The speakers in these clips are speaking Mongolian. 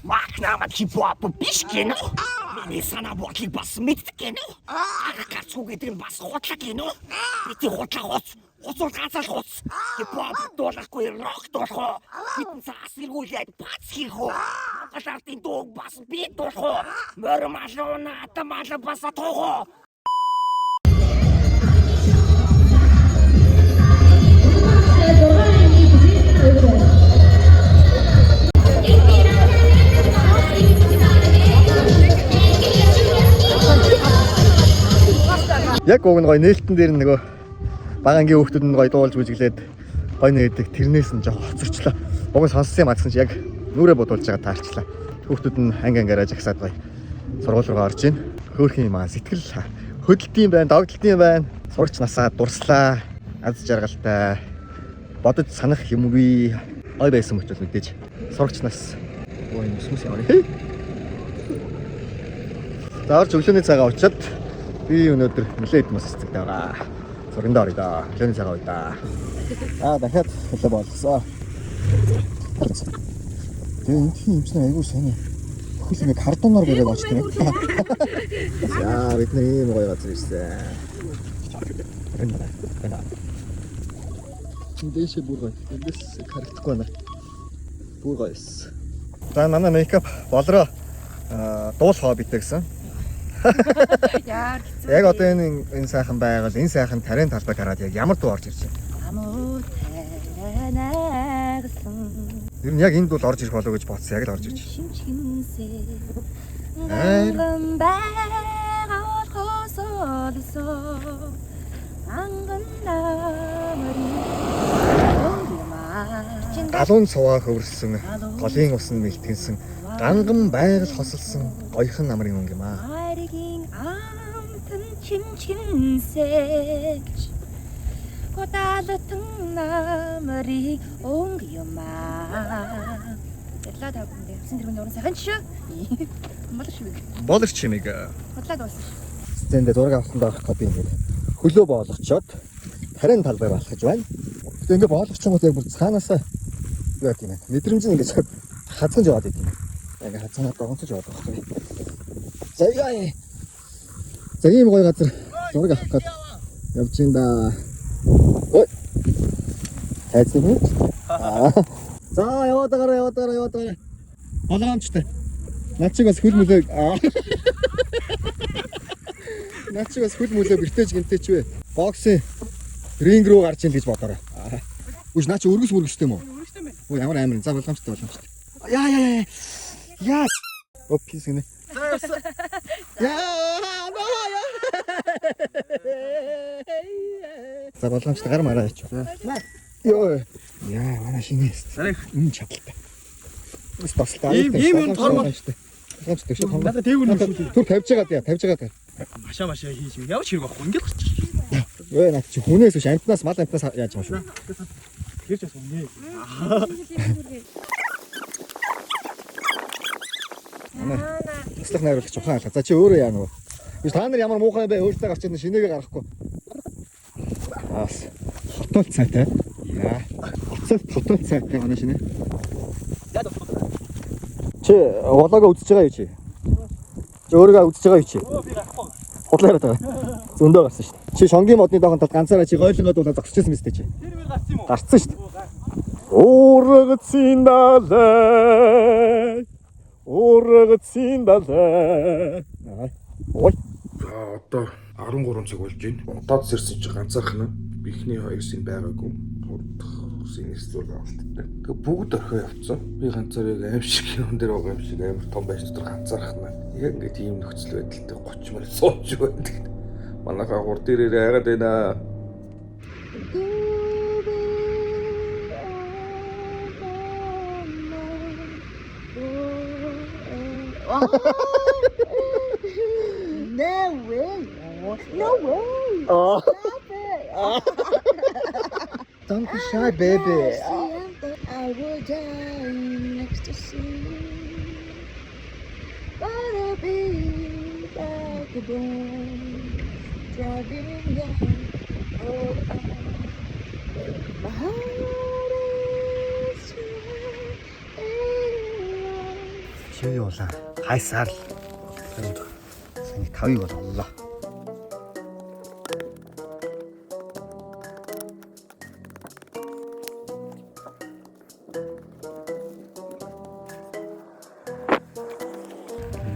Мах намайг хипхоп биш гэнэ үү? Миний санаа бодлыг бас мэддэг гэнэ үү? Гарцгүй гэдэг нь бас хутлаг гэнэ үү? Бидний хутлаг хуцуул ганцаар хуц. Хипхоп дуулахгүй рок дуулах уу? Бидний цаас эргүүлээд бац хийх үү? Монгол ардын дуу бас би дуулах уу? Морь малуна атамал бас атах уу? Яг уг нь гоё нээлтэн дээр нөгөө багангийн хүүхдүүд нь гоё дуулж бүжиглээд гоё нээдэг тэрнээс нь жоохон хоцорчлоо. Уг нь сонссон юм атсан чи яг нүрээ бодуулж байгаа таарчлаа. Хүүхдүүд нь ангиангаараа жагсаад гоё сургууль руу орж ийн. Хөөрхөн юм аа сэтгэл хөдөлтийн байна, догдолтын байна. Сурагч насаа дурслаа. Аз жаргалтай бодож санах юмгүй ой байсан мөч бол мэдээж сурагч нас ой юмс яваа. За орж өглөөний цагаа очиад би өнөөдөр нэлээд хүмүүс цэцэгтэй байгаа. Сурганд орё да. Өглөөний цагаа ой да. Дахиад хэлээ болсоо. Тэгээ энэ юмсан айгуу сони. Хөл нэг картоноор бариад очсон юм. За бид нэг юм гоё газар ирсэн. Дэше бүр гоё. Эндээс харагдахгүй байна. Бүр гоё эс. За манай мейкап болроо дуул хоббитэй гэсэн. Яг одоо энэ сайхан байгаль, энэ сайхан тарийн талбайг хараад яг ямар дуу орж ирж байна? Ер нь яг энэ дуу орж ирэх болов гэж бодсон, яг л орж ирж байна. Галуун цуваа хөвөрсөн, голын усан мэлтгэнсэн, ганган байгаль хосолсон гоёхан намрын өнгө юм аа. Чимчимсэж 고다latın намрыг өнгө юм аа. Ялла тавгандээ. Гэсэн тэрний уран сайхан шүү. Болор чимиг. Бодлоо дуусна. Зэндээ зураг авсан даах копи ингээд хөлөө боолгочоод тарийн талбай болгож байна. Гэтэ ингээд боолгочихсон гот яг бүр цаанаасаа юу яа тийм ээ. Мэдрэмж нь ингээд хазгаж яваад идэв. Яг хазганаад догонцож яваад байгаа байхгүй. За яа. За ийм гоё газар зураг авах гээд явж ин да. Ой. Хайцсан юм. За яваад байгаа. Болгоомжтой. Наад чиг бас хөл мөлөө. Наад чи бас хөл мөлөө бэртэж гинтэй ч вэ? Боксын ринг руу гарч ийн гэж бодоорой. Үгүй наа чи өргөс мөргөстэй юм уу? Өргөстэй юм байна. Өө ямар амар. За боломжтой. Яа. Окей гинэ. Яа. За боломжтой гар мараа яач. Йоо. Яа, манай шинээс. Зарих чадaltaй. Ус баслаа. Ийм тормоо. Боломжтой шүү. Надад дээгүүр түр тавьж байгаа. Машаа хийж явж хэрэг байхгүй ингээд гарчих. Өө наад чи хүнээс биш амтнаас мал амтнаас яаж юм шүү. Тэгэрч бас үнэ. Туслах найруулагч ухаан алга. За чи өөрөө яа нөгөө. Би та нар ямар муухай бай өөртөө гарч ирнэ шинээгээ гаргахгүй. Аас. Хотол цайтай. Яа. Хотол цайтай манай шинэ. Чи волоогоо үзэж байгаа юу чи? Чи өөрийгөө үзэж байгаа юу чи? Би гарахгүй. Худлаараа байгаа. Зөндөө гарсан шүү дээ. Чи шонгийн модны доохонд ганцаараа чи гойлонгоо дуулаад зогсчихсан мэт чи. Тэр би гарсан юм уу? Гарсан шүү дээ. Урагцин далай. Ой. За одоо 13 цаг болж байна. Удаад сэрсэн чи ганцаархан нь ихний хоёр син байгаагүй. Синээс зур авалттай. Тэгээ бүгд орхио явцсан. Би ганцаар яг аим шиг юм дээр байгаа юм шиг амар том байж дотор ганцаархан нь. Яг ингээд ийм нөхцөл байдалтай 30 минут сууж байна. Манайхаа гур дээрээ яагаад байна? No way. Oh. Stop it. Don't be shy, baby. I will die next to see. Gotta be like a bone driving down. Oh, my heart is trying. Шигээ улаан хайсаар л саний 5-ыг бол оллоо.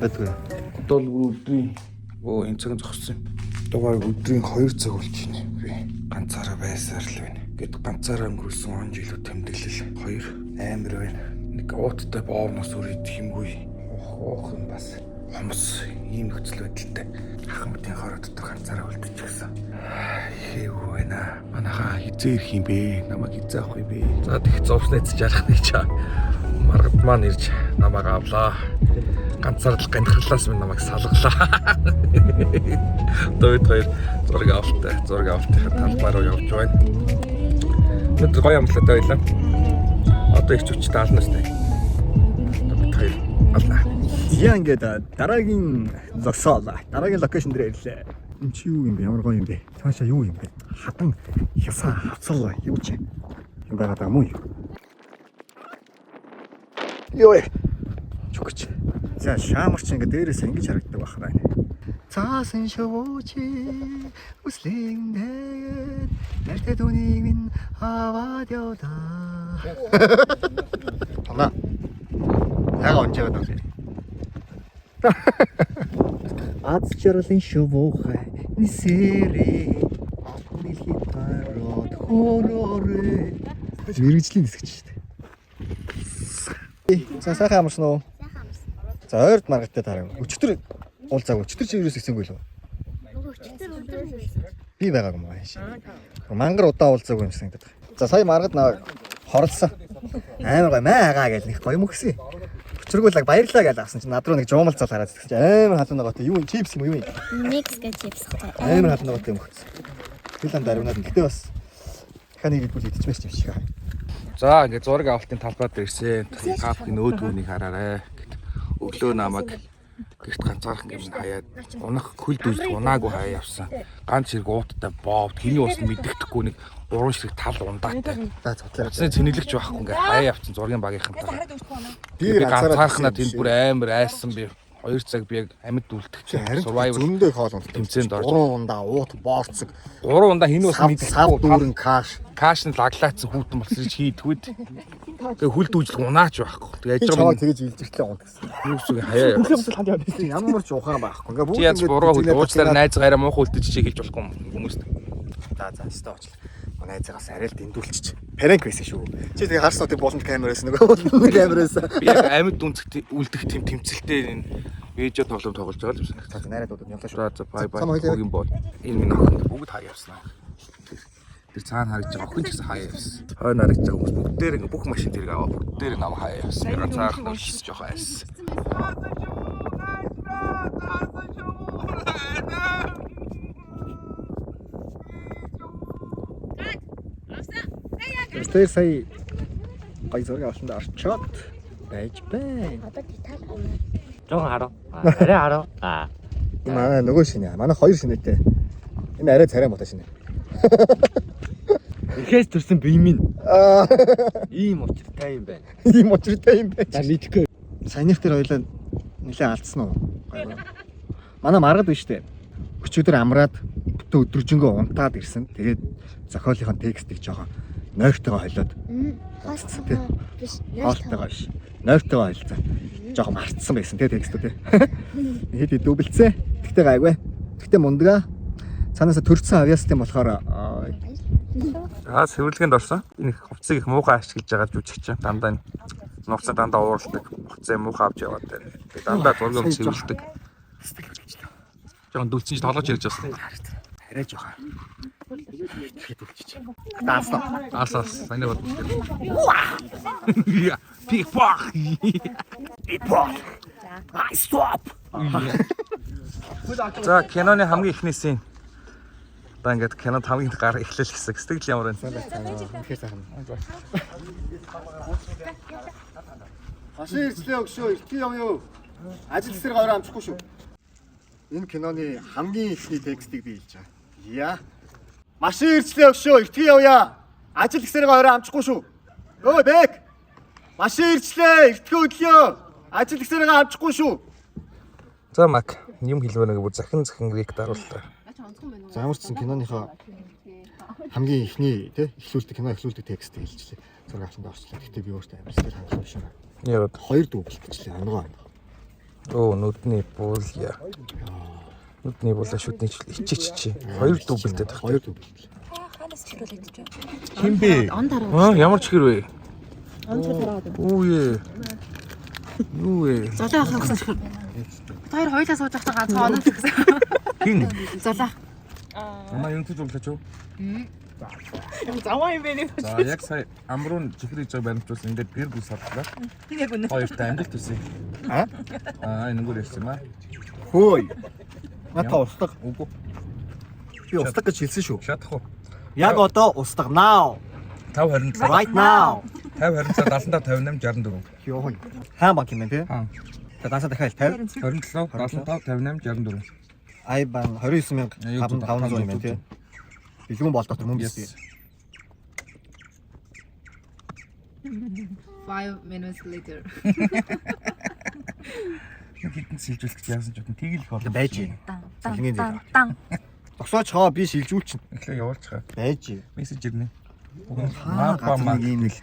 Бэтгүй. Одоо л өдрийн энэ цаг зогссон юм. Дугаар өдрийн 2 цаг болж байна. Би ганцаараа байсаар л байна. Гэт ганцаараа өнгөрсөн он жилүү тэмдэглэл 2 амар байна. Нэг ууттай боовноос өөр идэх юмгүй. Уухан бас хомс ийм нөхцөл байдалтай. Ахмадын хороо дотор ганцаараа үлдчихсэн. Хэв байна. Манайхаа хизээ ирэх юм бэ? Намайг хизээ авах юм бэ? За тэгэх зовснээц жарах нэг чаа. Маргад маань ирж намайг авлаа. Ганцаар л ганхарлаас минь намайг салгалаа. Дойд хоёр зураг авалтын талбай руу явж байна. Өнөөдөр гоё амтлаад байлаа. Одоо их ч үчтэй ална штэ. Бид хоёр ална. Яа ингээд дараагийн зогсоол. Дараагийн локейшн дээр ирлээ. Энд чи юу юм бэ? Ямар гоё юм бэ? Цаашаа юу юм бэ? Хатан хясаа хавцал юу ч юм байгаа даа муу юу? Йой. Чукч. За шаамарч ингээд дээрээс ингэж харагддаг байх байна. Цаасан шөвөөчи үслэндээ нартай түүнийг минь аваад явдаа. Тана. Яга онжоод байна. Азчралын шөвөөхай нисэрээ ахмилхи тарот хорорэ. Мэргэжлийн хэсэг ч шүү дээ. За сайхан амарсан уу? За ойрд маргаттай тараа. Өчтөр уулзаагүй. Өчтөр чи юус гисэнгүй л үү? Өчтөр өдрөөс ирсэн. Би байгаагүй маа шээ. Мангар удаа уулзаагүй юм шиг санагдаад байна. За сая маргад наваа хорлсон. Амар гой маагаа гэж нэг гоё мөксөн. Өчргүүлэг баярлаа гэж авсан чинь над руу нэг жуумалцал хараад тэгсэн чинь амар халуун ногоотой юу чипс юм уу юм? Микс гэж чипс хаа. Амар халуун ногоотой юм хөөс. Хилэн даруунаад гэхдээ бас дахиад нэг идвэл идчихмээр юм шиг. За ингээд зураг авалтын талбай дээр ирсэн. Кафений өөдгөөнийг хараарай. Өглөө намайг гэрт ганцаархан юм хаяад унах хөл дүүж унаагүй хаяа явсан. Ганц хэрэг ууттай боовд хэний ус мэддэхгүй нэг 3 ширхэг тал ундаатай. За цотлоо. Цэцний цэнэглэгч байхгүй ингээд хаяа явсан зургийн багийнхантайгаа. Би ганцаархнаа тэнд бүр амар айсан би 2 цаг би яг амьд үлдэх. Survival зөндөө хоол унтдаг. Тэмцээнд орж. 3 ундаа уут боорцог. 3 ундаа хэний ус Сав дүүрэн каш. Кашны лаглаацсан хүүтэн болсон хийдгүүд. Тэгээ хөл дүүжлэг унаач байхгүй. Тэгээ яж Чамаа байгаа тэгэж илжиртлээ унт гэсэн. юу гэсэн хаяа явсан. Ямар ч ухаан байхгүй. Ингээ Чи яаж буруу уучлаарай найзгаараа муухай үлдэж чи хэлж болохгүй хүмүүст. За өстой уучлаа. Найзаагаас арай л дэндүүлчих. Пранк байсан шүү. Чи тэгээ харсан уу тэг болонд камераас нөгөө камераас. Би яг амьд үнцэх үлдэх тэм тэмцэлтэй энэ видео тоглож байгаа юм санагдав. За найраад удаа явлаа шүү. За бай бай. Хогийн бол энэ минь охин бүгд хаяа явсан. Тэр цаана харагдаж байгаа охин ч гэсэн хаяа явсан. Хойно харагдаж байгаа хүмүүс бүгд дээр бүх машин тэрэг аваа бүгд дээр нам хаяа явсан. Ганцаархан олчихсон жоох айсан. Тэр сая гай зураг авсанд орчоод байж байна. Одоо деталь Жон хараа. Арай хараа. Энэ манай нөгөө шинэ. Манай 2 шинэтэй. Энэ арай царай мотой шинэ. Ихээс төрсэн бие минь. Ийм учиртай юм байна. Ийм учиртай юм байна. За мэдхгүй. Саяных тэр хоёлаа нэлээ алдсан уу? Манай маргад биш үү? Өчигдөр амраад бүтэн өдрөжөнгөө унтаад ирсэн. Тэгээд зохиолынхон текстийг жоохон нойртойгоо холиод. Хостсон биш. Хоолтойгоо биш. Нойртойгоо холилцаа. Жоохон мартсан байсан те текстүүд те. Хэд дүүбэлцээ. Тэгтээ гайгүй. Тэгтээ мундгаа. Цаанаасаа төрцөн авьяастай болохоор За сэвэрлэгэнд орсон. Энэ хувцсыг их муухай ашиглаж байгаа жүжигч дандаа нууцаа дандаа уурладаг. Хувцсаа муухай авч яваад байна. Тэгээ дандаа зургийг сэвэрлдэг. Жон дүүлсэн чи толгож ирж байна. арай жоохон. Тэгэхэд үлчиж. Дааслаа. Аасаас саний бод. Пик пах. Пик пах. Ай стоп. За киноны хамгийн ихний шин. Одоо ингээд кинонд хамгийн гар эхлэл хэсэг. Сэтгэл ямар байна? Тэгэхээр сайхан. Хашийн ирчлээ өгшөө, эртний юм юу? Ажил хэсэг ороо амжихгүй шүү. Энэ киноны хамгийн ихний текстийг би хэлж байгаа. Яа. Машин ирчлээ өгшөө, эртний явъя. Ажил хэсэг ороо амжихгүй шүү. Өө бэк. Машин ирчлээ, эртний өглөө. Ажил гэсээрээ авчихгүй шүү. За Мак юм хэлвэнэ бүр захин рект харуултаа. За ямар ч сан киноныхоо хамгийн ихний тий эхлүүлдэг текстийг хэлчихлээ. Зураг авсанд орчлоо. Гэтэ би өөртөө амар сэтгэл хангалуун шүү. Яагаад? 2 дүү бэлтгэлээ онгоо. Оо нүдний буулъя. Нүдний буулаа шүдний ичиж чи. 2 дүү бэлдээд тах. 2 дүү бэлтгэлээ. Ханаас чихрүүл идэж байгаа. Хин бэ? Он дараа. Ямар чихэр вэ? Он чихэр тараад. Оо ээ. Юу вэ? Золоо авах гэсэн чихэр. Тэр хоёулаа сууж байхдаа ганцхан оноо гэсэн. Хин. Золоо. Мама юм хийж өглөөч үү? Заваа юм бэ нэг. За яг сая амрын чихрийг жоо баримтуулсан ингээд гэр бүл сардлаа. Яг үнэ. Хоёртай амжилт төсөө. Энэгээр ярьсан маа. Хөөе. Ната устдаг. Үгүй. Би устдаг гэж хэлсэн шүү. Шатах уу? Яг одоо устдаг now. 527. Right now. 50 27 58 64. Йоо. Хаан банк юм бэ? Аа. За дансаа дахиад 50. 27 75 58 64. Ай бан 29500 юм байна тий. Бэлгүүн бол дотор мөн биш. 5 minutes later. Хитэн сэлжүүлэх яасан ч үгүй тэгэл их болоо Байж. Бэлгийн дээр. Дан. Зогсооч хаа би шилжүүлчин. эхлээ явуулж хаа. Байж. Мессеж ирнэ. Мапа мак ийм л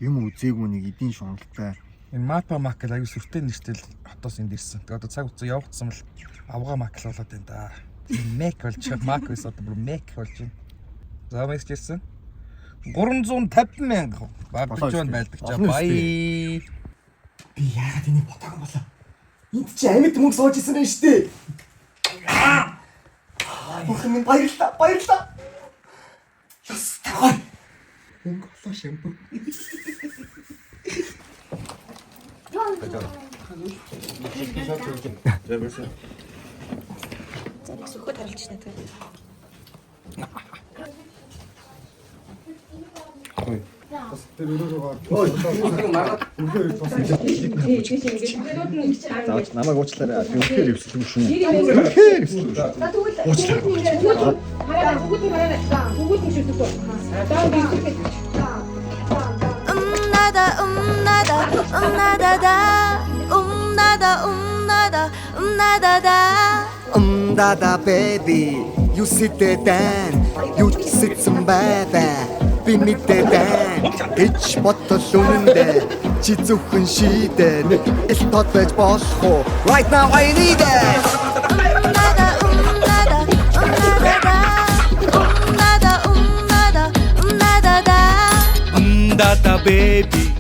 юм үзээгүй нэг эдийн шуналтай. Энэ Мапа мак гэл аюу сүртэй нэртэл хотоос энд ирсэн. Тэгээ одоо цаг үцээ явагдсан бол авгаа мак л болоод байна да. Мек болж мак байсан одоо бүр мек болж байна. За мессеж ирсэн. 350,000 багж байна байлдаг чаа. Бай. Би яагаад энийг ботоогүй болоо? Энд чи амьд мөнгө сууж исэн байх штэ. Бохын минь баярлаа. Ястаа. Мөнгө болоо шампур. За нэг сөхөд харилч нэ тэгээ. Заач намайг уучлаарай. Би үнэхээр өвсөлгүй шүү. Үнэхээр өвсөлгүй. Уучлаарай. хараа бүгд хараа. Бүгд шүтдэг. Даан бийдэг. Dada baby, you sit there dan, you sit some baby. Би мэдээдэн гэж бодол үнэндээ чи зөвхөн шийдэн ил тод байж болох уу right now I need it Dada baby